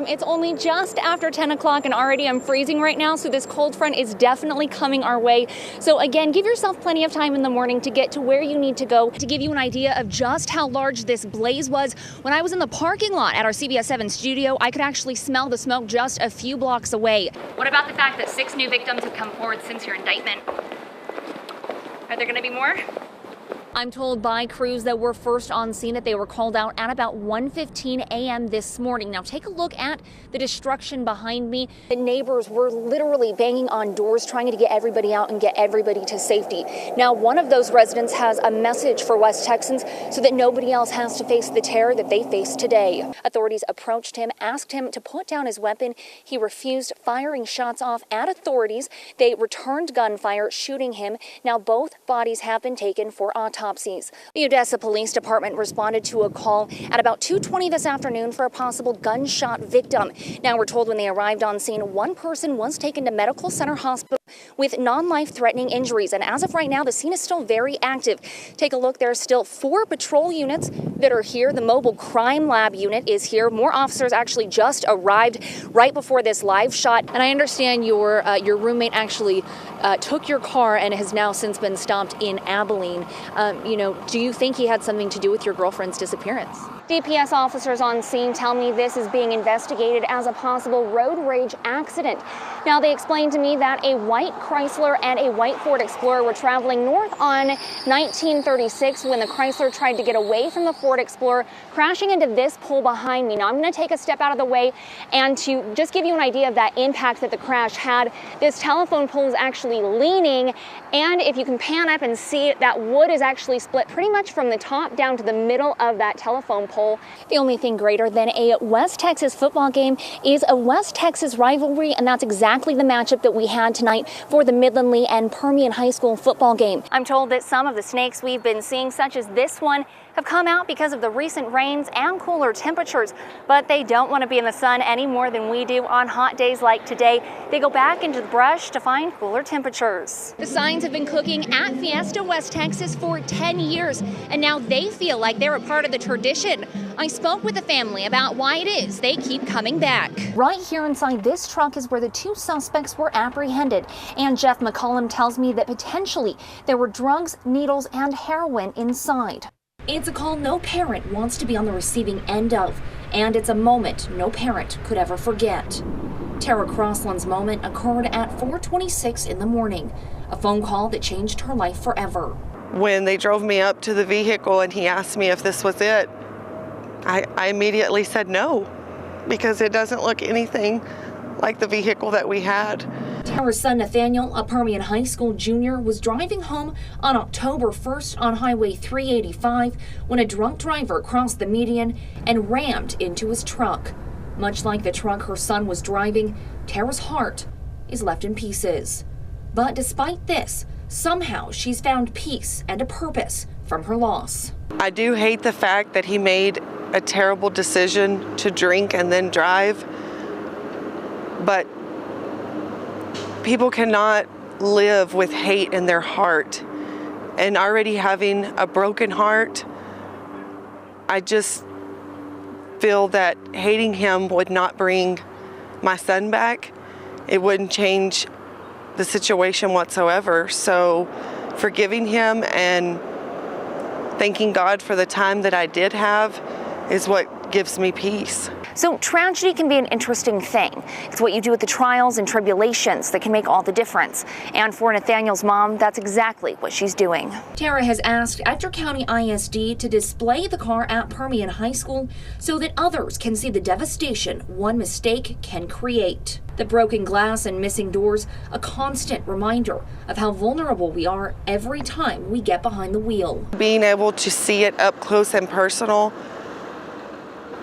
It's only just after 10 o'clock and already I'm freezing right now, so this cold front is definitely coming our way. So again, give yourself plenty of time in the morning to get to where you need to go. To give you an idea of just how large this blaze was, when I was in the parking lot at our CBS 7 studio, I could actually smell the smoke just a few blocks away. What about the fact that 6 new victims have come forward since your indictment? Are there going to be more? I'm told by crews that were first on scene that they were called out at about 1:15 a.m. this morning. Now take a look at the destruction behind me. The neighbors were literally banging on doors trying to get everybody out and get everybody to safety. Now one of those residents has a message for West Texans so that nobody else has to face the terror that they faced today. Authorities approached him, asked him to put down his weapon. He refused, firing shots off at authorities. They returned gunfire, shooting him. Now both bodies have been taken for autopsies. The Odessa Police Department responded to a call at about 2:20 this afternoon for a possible gunshot victim. Now we're told when they arrived on scene, one person was taken to Medical Center Hospital with non-life-threatening injuries. And as of right now, the scene is still very active. Take a look. There are still 4 patrol units that are here. The mobile crime lab unit is here. More officers actually just arrived right before this live shot. And I understand your roommate actually took your car and has now since been stopped in Abilene. Do you think he had something to do with your girlfriend's disappearance? DPS officers on scene tell me this is being investigated as a possible road rage accident. Now, they explained to me that a white Chrysler and a white Ford Explorer were traveling north on 1936 when the Chrysler tried to get away from the Ford Explorer, crashing into this pole behind me. Now, I'm going to take a step out of the way, and to just give you an idea of that impact that the crash had, this telephone pole is actually leaning, and if you can pan up and see it, that wood is actually split pretty much from the top down to the middle of that telephone pole. The only thing greater than a West Texas football game is a West Texas rivalry, and that's exactly the matchup that we had tonight for the Midland Lee and Permian High School football game. I'm told that some of the snakes we've been seeing, such as this one, have come out because of the recent rains and cooler temperatures, but they don't want to be in the sun any more than we do on hot days like today. They go back into the brush to find cooler temperatures. The signs have been cooking at Fiesta West Texas for 10 years, and now they feel like they're a part of the tradition. I spoke with the family about why it is they keep coming back. Right here inside this truck is where the 2 suspects were apprehended, and Jeff McCollum tells me that potentially there were drugs, needles, and heroin inside. It's a call no parent wants to be on the receiving end of, and it's a moment no parent could ever forget. Tara Crossland's moment occurred at 4:26 in the morning, a phone call that changed her life forever. When they drove me up to the vehicle and he asked me if this was it, I immediately said no, because it doesn't look anything like the vehicle that we had. Tara's son Nathaniel, a Permian High School junior, was driving home on October 1st on Highway 385 when a drunk driver crossed the median and rammed into his truck. Much like the truck her son was driving, Tara's heart is left in pieces. But despite this, somehow she's found peace and a purpose from her loss. I do hate the fact that he made a terrible decision to drink and then drive, but people cannot live with hate in their heart. And already having a broken heart, I just feel that hating him would not bring my son back. It wouldn't change the situation whatsoever. So forgiving him and thanking God for the time that I did have is what gives me peace. So tragedy can be an interesting thing. It's what you do with the trials and tribulations that can make all the difference. And for Nathaniel's mom, that's exactly what she's doing. Tara has asked Ector County ISD to display the car at Permian High School so that others can see the devastation one mistake can create. The broken glass and missing doors, a constant reminder of how vulnerable we are every time we get behind the wheel. Being able to see it up close and personal,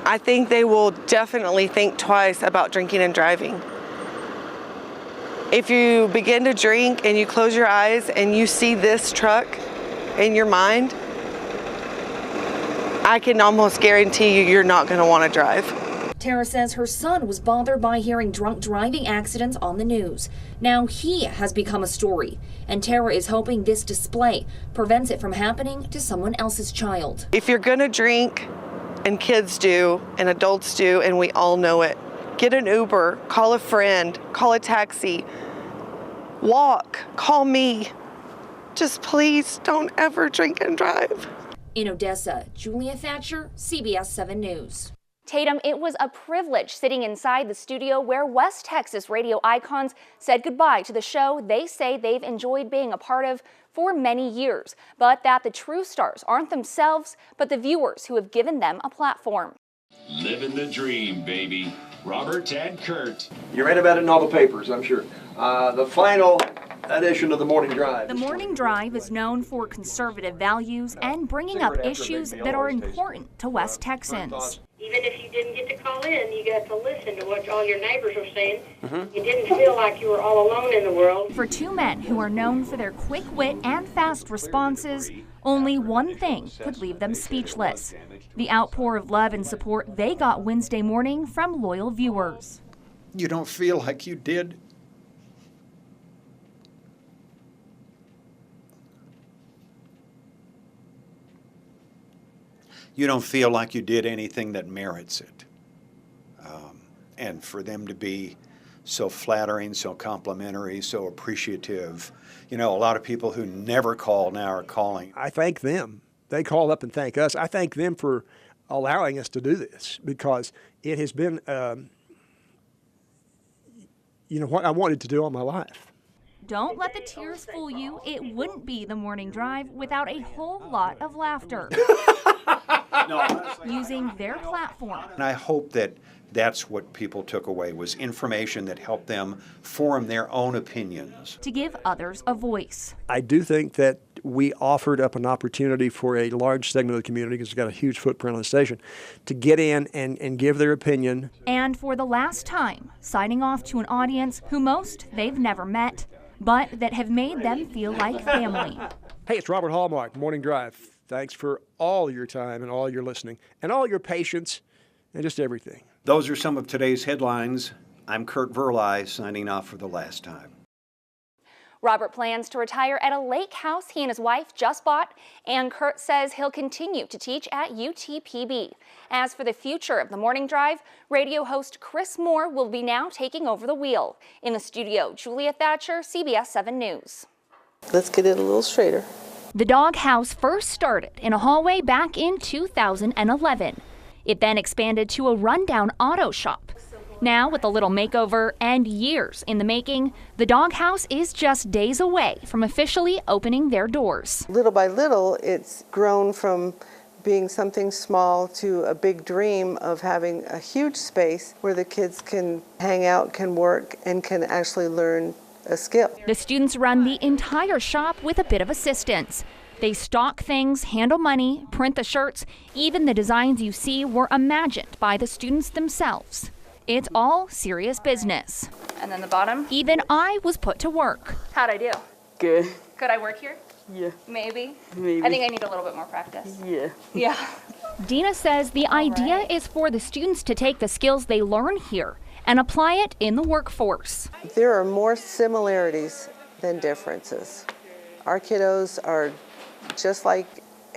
I think they will definitely think twice about drinking and driving. If you begin to drink and you close your eyes and you see this truck in your mind, I can almost guarantee you're not going to want to drive. Tara says her son was bothered by hearing drunk driving accidents on the news. Now he has become a story, and Tara is hoping this display prevents it from happening to someone else's child. If you're going to drink, and kids do, and adults do, and we all know it, Get an Uber, call a friend, call a taxi, walk, call me. Just please don't ever drink and drive. In Odessa, Julia Thatcher, CBS 7 News. Tatum, it was a privilege sitting inside the studio where West Texas radio icons said goodbye to the show they say they've enjoyed being a part of for many years, but that the true stars aren't themselves, but the viewers who have given them a platform. Living the dream, baby. Robert and Kurt. You read about it in all the papers, I'm sure. The final edition of the Morning Drive. The Morning Drive is known for conservative values and bringing up issues that are important to West Texans. Even if you didn't get to call in, you got to listen to what all your neighbors were saying. You didn't feel like you were all alone in the world. For two men who are known for their quick wit and fast responses, only one thing could leave them speechless: the outpour of love and support they got Wednesday morning from loyal viewers. You don't feel like you did. You don't feel like you did anything that merits it. And for them to be so flattering, so complimentary, so appreciative. You know, a lot of people who never call now are calling. I thank them. They call up and thank us. I thank them for allowing us to do this, because it has been, what I wanted to do all my life. Don't let the tears fool you. It wouldn't be the Morning Drive without a whole lot of laughter. Using their platform. And I hope that that's what people took away, was information that helped them form their own opinions. To give others a voice. I do think that we offered up an opportunity for a large segment of the community, because it's got a huge footprint on the station, to get in and give their opinion. And for the last time, signing off to an audience who most they've never met, but that have made them feel like family. Hey, it's Robert Hallmark, Morning Drive. Thanks for all your time and all your listening and all your patience and just everything. Those are some of today's headlines. I'm Kurt Verlai, signing off for the last time. Robert plans to retire at a lake house he and his wife just bought, and Kurt says he'll continue to teach at UTPB. As for the future of the Morning Drive, radio host Chris Moore will be now taking over the wheel. In the studio, Julia Thatcher, CBS 7 News. Let's get it a little straighter. The doghouse first started in a hallway back in 2011. It then expanded to a rundown auto shop. Now, with a little makeover and years in the making, the doghouse is just days away from officially opening their doors. Little by little, it's grown from being something small to a big dream of having a huge space where the kids can hang out, can work, and can actually learn a skill. The students run the entire shop with a bit of assistance. They stock things, handle money, print the shirts. Even the designs you see were imagined by the students themselves. It's all serious business. And then the bottom? Even I was put to work. How'd I do? Good. Could I work here? Yeah. Maybe. Maybe. I think I need a little bit more practice. Yeah. Yeah. Dina says the idea is for the students to take the skills they learn here and apply it in the workforce. There are more similarities than differences. Our kiddos are just like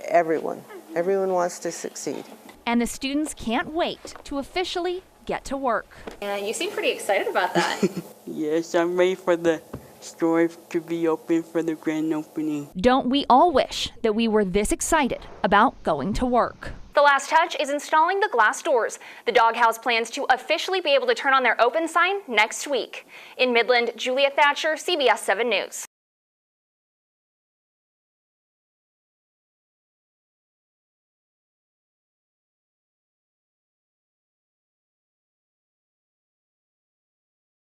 everyone. Everyone wants to succeed. And the students can't wait to officially get to work. And you seem pretty excited about that. Yes, I'm ready for the store to be open for the grand opening. Don't we all wish that we were this excited about going to work? The last touch is installing the glass doors. The doghouse plans to officially be able to turn on their open sign next week. In Midland, Julia Thatcher, CBS 7 News.